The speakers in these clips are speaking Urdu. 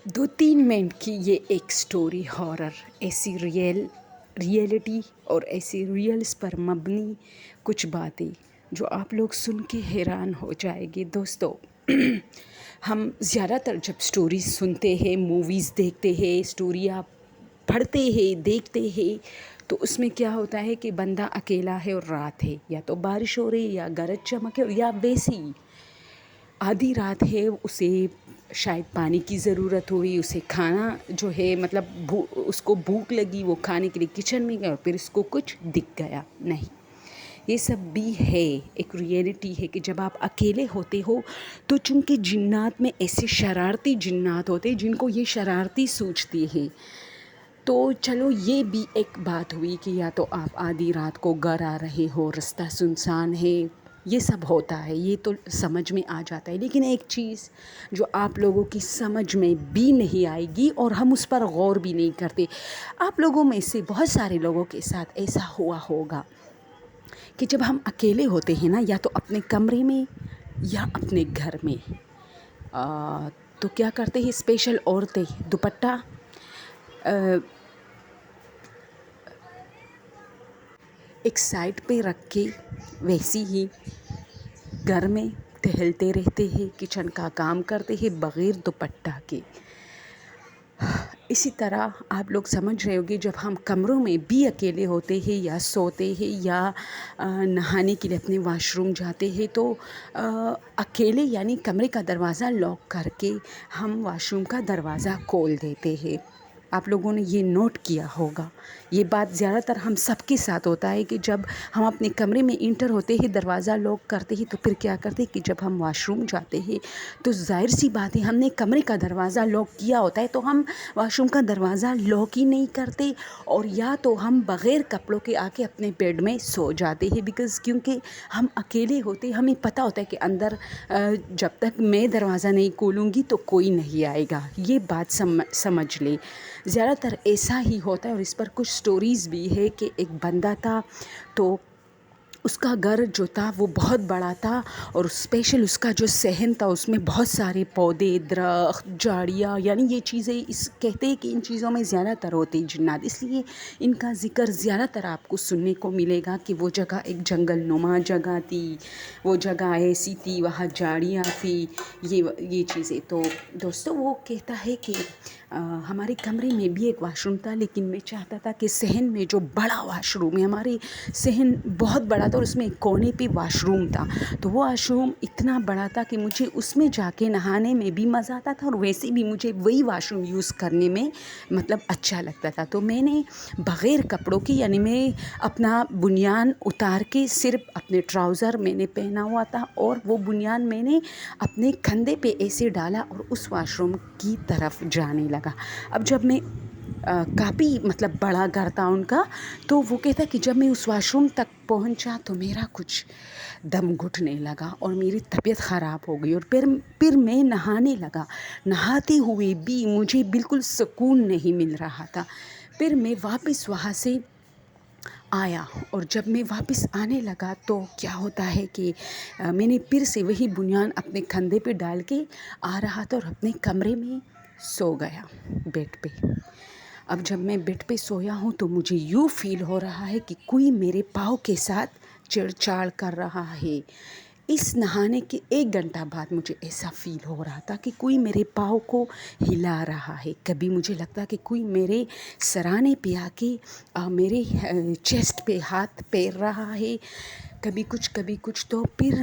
2-3 منٹ کی یہ ایک سٹوری ہارر، ایسی ریئلٹی اور ایسی ریئلس پر مبنی کچھ باتیں جو آپ لوگ سن کے حیران ہو جائے گے۔ دوستو، ہم زیادہ تر جب سٹوریز سنتے ہیں، موویز دیکھتے ہیں، سٹوریاں پڑھتے ہیں، دیکھتے ہیں، تو اس میں کیا ہوتا ہے کہ بندہ اکیلا ہے اور رات ہے، یا تو بارش ہو رہی ہے یا گرج چمک ہے، یا ویسے ہی آدھی رات ہے، اسے شاید پانی کی ضرورت ہوئی، اسے کھانا جو ہے مطلب اس کو بھوک لگی، وہ کھانے کے لیے کچن میں گیا اور پھر اس کو کچھ دکھ گیا۔ نہیں، یہ سب بھی ہے، ایک ریئلٹی ہے کہ جب آپ اکیلے ہوتے ہو تو چونکہ جنات میں ایسے شرارتی جنات ہوتے جن کو یہ شرارتی سوچتی ہے، تو چلو یہ بھی ایک بات ہوئی کہ یا تو آپ آدھی رات کو گھر آ رہے ہو، رستہ سنسان ہے، یہ سب ہوتا ہے، یہ تو سمجھ میں آ جاتا ہے۔ لیکن ایک چیز جو آپ لوگوں کی سمجھ میں بھی نہیں آئے گی اور ہم اس پر غور بھی نہیں کرتے، آپ لوگوں میں سے بہت سارے لوگوں کے ساتھ ایسا ہوا ہوگا کہ جب ہم اکیلے ہوتے ہیں نا، یا تو اپنے کمرے میں یا اپنے گھر میں، تو کیا کرتے ہیں اسپیشل عورتیں، دوپٹہ ایک سائڈ پہ رکھ کے ویسی ہی گھر میں ٹہلتے رہتے ہیں، کچن کا کام کرتے ہیں بغیر دوپٹہ کے۔ اسی طرح آپ لوگ سمجھ رہے ہوگے، جب ہم کمروں میں بھی اکیلے ہوتے ہیں یا سوتے ہیں یا نہانے کے لیے اپنے واش روم جاتے ہیں، تو اکیلے یعنی کمرے کا دروازہ لاک کر کے ہم واش روم کا دروازہ کھول دیتے ہیں۔ آپ لوگوں نے یہ نوٹ کیا ہوگا، یہ بات زیادہ تر ہم سب کے ساتھ ہوتا ہے کہ جب ہم اپنے کمرے میں انٹر ہوتے ہیں، دروازہ لاک کرتے ہیں، تو پھر کیا کرتے ہیں کہ جب ہم واش روم جاتے ہیں تو ظاہر سی بات ہے، ہم نے کمرے کا دروازہ لاک کیا ہوتا ہے تو ہم واش روم کا دروازہ لاک ہی نہیں کرتے، اور یا تو ہم بغیر کپڑوں کے آ کے اپنے بیڈ میں سو جاتے ہیں، بیکاز کیونکہ ہم اکیلے ہوتے، ہمیں پتہ ہوتا ہے کہ اندر جب تک میں دروازہ نہیں کھولوں گی تو کوئی نہیں آئے گا۔ یہ بات سمجھ لے، زیادہ تر ایسا ہی ہوتا ہے۔ اور اس پر کچھ سٹوریز بھی ہے کہ ایک بندہ تھا، تو اس کا گھر جو تھا وہ بہت بڑا تھا، اور اسپیشل اس کا جو صحن تھا اس میں بہت سارے پودے، درخت، جھاڑیاں، یعنی یہ چیزیں کہتے ہیں کہ ان چیزوں میں زیادہ تر ہوتے ہیں جنات، اس لیے ان کا ذکر زیادہ تر آپ کو سننے کو ملے گا کہ وہ جگہ ایک جنگل نما جگہ تھی، وہ جگہ ایسی تھی، وہاں جھاڑیاں تھی، یہ چیزیں۔ تو دوستو، وہ کہتا ہے کہ ہمارے کمرے میں بھی ایک واش روم تھا، لیکن میں چاہتا تھا کہ صحن میں جو بڑا واش روم ہے، ہمارے صحن بہت بڑا تھا اور اس میں ایک کونے پہ واش روم تھا، تو وہ واش روم اتنا بڑا تھا کہ مجھے اس میں جا کے نہانے میں بھی مزہ آتا تھا، اور ویسے بھی مجھے وہی واش روم یوز کرنے میں مطلب اچھا لگتا تھا۔ تو میں نے بغیر کپڑوں کی، یعنی میں اپنا بنیان اتار کے صرف اپنے ٹراؤزر میں نے پہنا ہوا تھا، اور وہ بنیان میں نے اپنے کندھے پہ ایسے ڈالا اور اس واش روم کی طرف جانے لگا۔ اب جب میں کافی مطلب بڑا گھر تھا ان کا، تو وہ کہتا ہے کہ جب میں اس واش روم تک پہنچا تو میرا کچھ دم گھٹنے لگا اور میری طبیعت خراب ہو گئی، اور پھر میں نہانے لگا۔ نہاتے ہوئے بھی مجھے بالکل سکون نہیں مل رہا تھا۔ پھر میں واپس وہاں سے آیا، اور جب میں واپس آنے لگا تو کیا ہوتا ہے کہ میں نے پھر سے وہی بنیان اپنے کندھے پہ ڈال کے آ رہا تھا اور اپنے کمرے میں سو گیا بیڈ پہ۔ اب جب میں بیڈ پہ سویا ہوں تو مجھے یوں فیل ہو رہا ہے کہ کوئی میرے پاؤں کے ساتھ چڑ چاڑ کر رہا ہے۔ اس نہانے کے 1 گھنٹہ بعد مجھے ایسا فیل ہو رہا تھا کہ کوئی میرے پاؤں کو ہلا رہا ہے۔ کبھی مجھے لگتا کہ کوئی میرے سرانے پہ آ کے میرے چیسٹ پہ ہاتھ پھیر رہا ہے، کبھی کچھ۔ تو پھر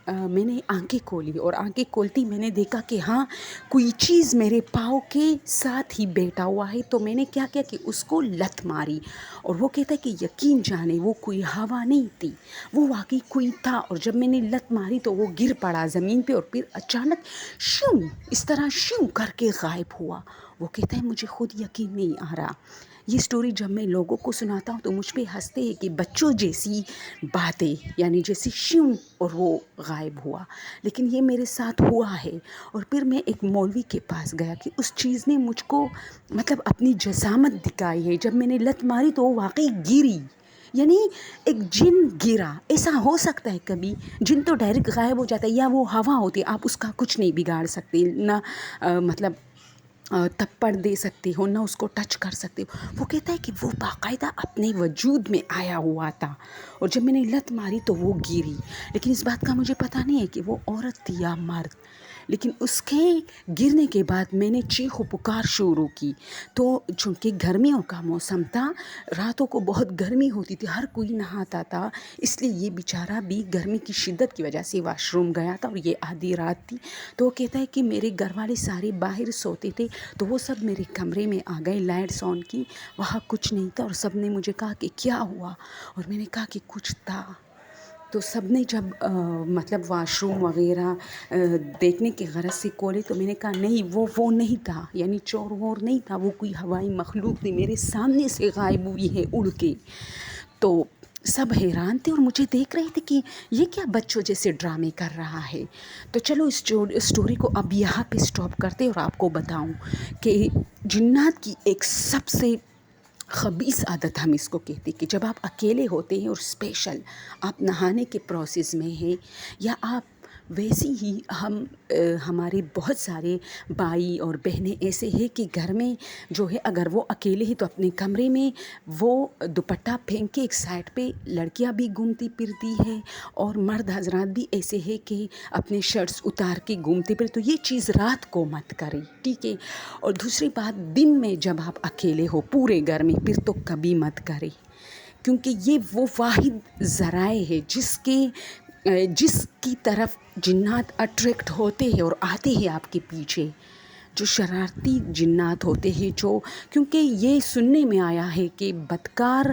میں نے آنکھیں کھولی، اور آنکھیں کھولتی میں نے دیکھا کہ ہاں، کوئی چیز میرے پاؤں کے ساتھ ہی بیٹھا ہوا ہے۔ تو میں نے کیا کیا کہ اس کو لت ماری، اور وہ کہتا ہے کہ یقین جانے وہ کوئی ہوا نہیں تھی، وہ واقعی کوئی تھا، اور جب میں نے لت ماری تو وہ گر پڑا زمین پہ، اور پھر اچانک شوں اس طرح شوں کر کے غائب ہوا۔ وہ کہتا ہے مجھے خود یقین نہیں آ رہا۔ یہ سٹوری جب میں لوگوں کو سناتا ہوں تو مجھ پہ ہنستے ہیں کہ بچوں جیسی باتیں، یعنی جیسے شوں اور وہ غائب ہوا، لیکن یہ میرے ساتھ ہوا ہے۔ اور پھر میں ایک مولوی کے پاس گیا کہ اس چیز نے مجھ کو مطلب اپنی جسامت دکھائی ہے۔ جب میں نے لت ماری تو وہ واقعی گری، یعنی ایک جن گرا۔ ایسا ہو سکتا ہے کبھی، جن تو ڈائریکٹ غائب ہو جاتا ہے، یا وہ ہوا ہوتی ہے، آپ اس کا کچھ نہیں بگاڑ سکتے، نہ مطلب تپڑ دے سکتے ہو، نہ اس کو ٹچ کر سکتے ہو. وہ کہتا ہے کہ وہ باقاعدہ اپنے وجود میں آیا ہوا تھا، اور جب میں نے لت ماری تو وہ گری. لیکن اس بات کا مجھے پتہ نہیں ہے کہ وہ عورت تھی یا مرد. لیکن اس کے گرنے کے بعد میں نے چیخ و پکار شروع کی. تو چونکہ گرمیوں کا موسم تھا، راتوں کو بہت گرمی ہوتی تھی، ہر کوئی نہاتا تھا، اس لیے یہ بیچارہ بھی گرمی کی شدت کی وجہ سے واش روم گیا تھا، اور یہ آدھی رات تھی. تو وہ کہتا ہے کہ میرے گھر والے سارے باہر سوتے تھے، تو وہ سب میرے کمرے میں آ گئے، لائٹس آن کی، وہاں کچھ نہیں تھا، اور سب نے مجھے کہا کہ کیا ہوا، اور میں نے کہا کہ کچھ تھا. تو سب نے جب مطلب واش روم وغیرہ دیکھنے کے غرض سے کھولے، تو میں نے کہا نہیں، وہ نہیں تھا، یعنی چور وور نہیں تھا، وہ کوئی ہوائی مخلوق تھی، میرے سامنے سے غائب ہوئی ہے اڑ کے. تو سب حیران تھے اور مجھے دیکھ رہے تھے کہ یہ کیا بچوں جیسے ڈرامے کر رہا ہے. تو چلو اس اسٹوری کو اب یہاں پہ سٹاپ کرتے اور آپ کو بتاؤں کہ جنات کی ایک سب سے خبیث عادت ہم اس کو کہتے ہیں کہ جب آپ اکیلے ہوتے ہیں اور اسپیشل آپ نہانے کے پروسیس میں ہیں، یا آپ ویسے ہی ہمارے بہت سارے بھائی اور بہنیں ایسے ہیں کہ گھر میں جو ہے اگر وہ اکیلے ہیں تو اپنے کمرے میں وہ دوپٹہ پھینک کے ایک سائڈ پہ لڑکیاں بھی گھومتی پھرتی ہیں، اور مرد حضرات بھی ایسے ہیں کہ اپنے شرٹس اتار کے گھومتے پھرتے. تو یہ چیز رات کو مت کریں، ٹھیک ہے. اور دوسری بات، دن میں جب آپ اکیلے ہو پورے گھر میں، پھر تو کبھی مت کریں، کیونکہ یہ وہ واحد ذرائع ہے جس کی طرف جنات اٹریکٹ ہوتے ہیں اور آتے ہیں آپ کے پیچھے. جو شرارتی جنات ہوتے ہیں، کیونکہ یہ سننے میں آیا ہے کہ بدکار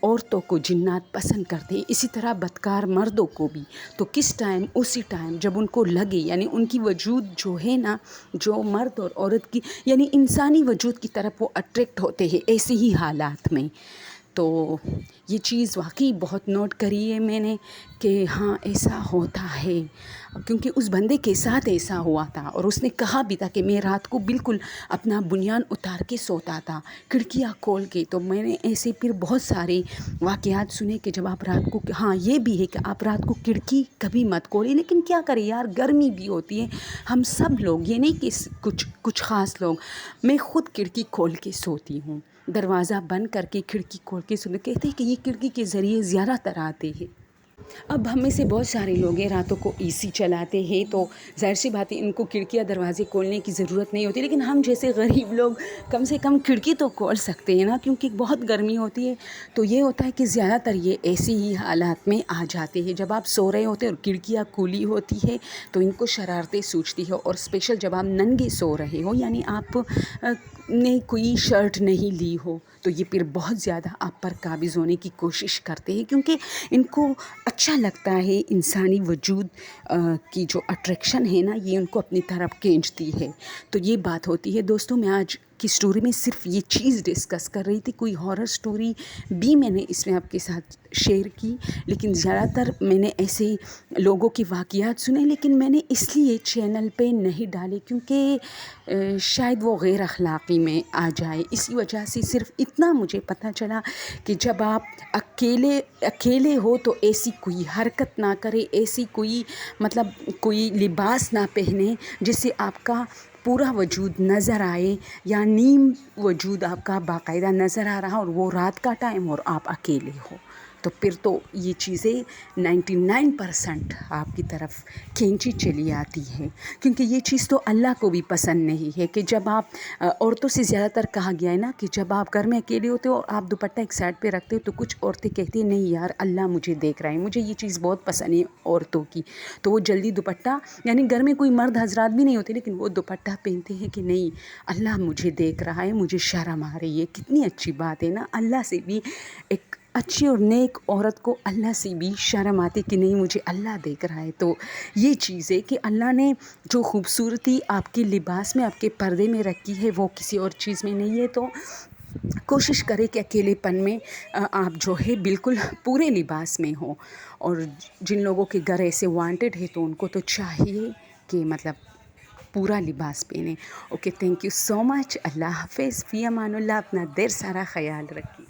عورتوں کو جنات پسند کرتے ہیں، اسی طرح بدکار مردوں کو بھی. تو کس ٹائم، اسی ٹائم جب ان کو لگے، یعنی ان کی وجود جو ہے نا، جو مرد اور عورت کی یعنی انسانی وجود کی طرف وہ اٹریکٹ ہوتے ہیں ایسے ہی حالات میں. تو یہ چیز واقعی بہت نوٹ کری ہے میں نے کہ ہاں ایسا ہوتا ہے، کیونکہ اس بندے کے ساتھ ایسا ہوا تھا، اور اس نے کہا بھی تھا کہ میں رات کو بالکل اپنا بنیان اتار کے سوتا تھا، کھڑکیاں کھول کے. تو میں نے ایسے پھر بہت سارے واقعات سنے کہ جب آپ رات کو، ہاں یہ بھی ہے کہ آپ رات کو کھڑکی کبھی مت کھولیں. لیکن کیا کریں یار، گرمی بھی ہوتی ہے، ہم سب لوگ، یہ نہیں کہ کچھ خاص لوگ، میں خود کھڑکی کھول کے سوتی ہوں، دروازہ بند کر کے کھڑکی کھول کے سوتی. کہتے ہیں کہ یہ کھڑکی کے ذریعے زیادہ تر آتے ہیں. اب ہم میں سے بہت سارے لوگ ہیں راتوں کو اے سی چلاتے ہیں، تو ظاہر سی بات ہے ان کو کھڑکیاں دروازے کھولنے کی ضرورت نہیں ہوتی. لیکن ہم جیسے غریب لوگ کم سے کم کھڑکی تو کھول سکتے ہیں نا، کیونکہ بہت گرمی ہوتی ہے. تو یہ ہوتا ہے کہ زیادہ تر یہ ایسے ہی حالات میں آ جاتے ہیں جب آپ سو رہے ہوتے اور کھڑکیاں کھلی ہوتی ہے، تو ان کو شرارتیں سوچتی ہے. اور اسپیشل جب آپ ننگے سو رہے ہو، یعنی آپ نے کوئی شرٹ نہیں لی ہو، تو یہ پھر بہت زیادہ آپ پر قابض ہونے کی کوشش کرتے ہیں، کیونکہ ان کو اچھا لگتا ہے انسانی وجود کی جو اٹریکشن ہے نا، یہ ان کو اپنی طرف کھینچتی ہے. تو یہ بات ہوتی ہے دوستوں. میں آج کی سٹوری میں صرف یہ چیز ڈسکس کر رہی تھی، کوئی ہارر سٹوری بھی میں نے اس میں آپ کے ساتھ شیئر کی، لیکن زیادہ تر میں نے ایسے لوگوں کے واقعات سنے، لیکن میں نے اس لیے چینل پہ نہیں ڈالے کیونکہ شاید وہ غیر اخلاقی میں آ جائے. اسی وجہ سے صرف اتنا مجھے پتہ چلا کہ جب آپ اکیلے ہو تو ایسی کوئی حرکت نہ کرے، ایسی کوئی لباس نہ پہنے جس سے آپ کا پورا وجود نظر آئے، یا نیم وجود آپ کا باقاعدہ نظر آ رہا، اور وہ رات کا ٹائم اور آپ اکیلے ہو. تو پھر تو یہ چیزیں 99% آپ کی طرف کھینچی چلی آتی ہے، کیونکہ یہ چیز تو اللہ کو بھی پسند نہیں ہے کہ جب آپ عورتوں سے زیادہ تر کہا گیا ہے نا کہ جب آپ گھر میں اکیلے ہوتے ہو اور آپ دوپٹہ ایک سائڈ پہ رکھتے ہو، تو کچھ عورتیں کہتی ہیں نہیں یار اللہ مجھے دیکھ رہا ہے. مجھے یہ چیز بہت پسند ہے عورتوں کی، تو وہ جلدی دوپٹہ، یعنی گھر میں کوئی مرد حضرات بھی نہیں ہوتے لیکن وہ دوپٹہ پہنتے ہیں کہ نہیں اللہ مجھے دیکھ رہا ہے، مجھے شرم آ رہی ہے. کتنی اچھی بات ہے نا، اللہ سے بھی ایک اچھی اور نیک عورت کو اللہ سے بھی شرم آتی کہ نہیں مجھے اللہ دیکھ رہا ہے. تو یہ چیز ہے کہ اللہ نے جو خوبصورتی آپ کے لباس میں، آپ کے پردے میں رکھی ہے، وہ کسی اور چیز میں نہیں ہے. تو کوشش کرے کہ اکیلے پن میں آپ جو ہے بالکل پورے لباس میں ہوں. اور جن لوگوں کے گھر ایسے وانٹڈ ہے تو ان کو تو چاہیے کہ پورا لباس پہنے. اوکے، تھینک یو سو مچ. اللہ حافظ، فی امان اللہ. اپنا ڈھیر سارا خیال رکھیے.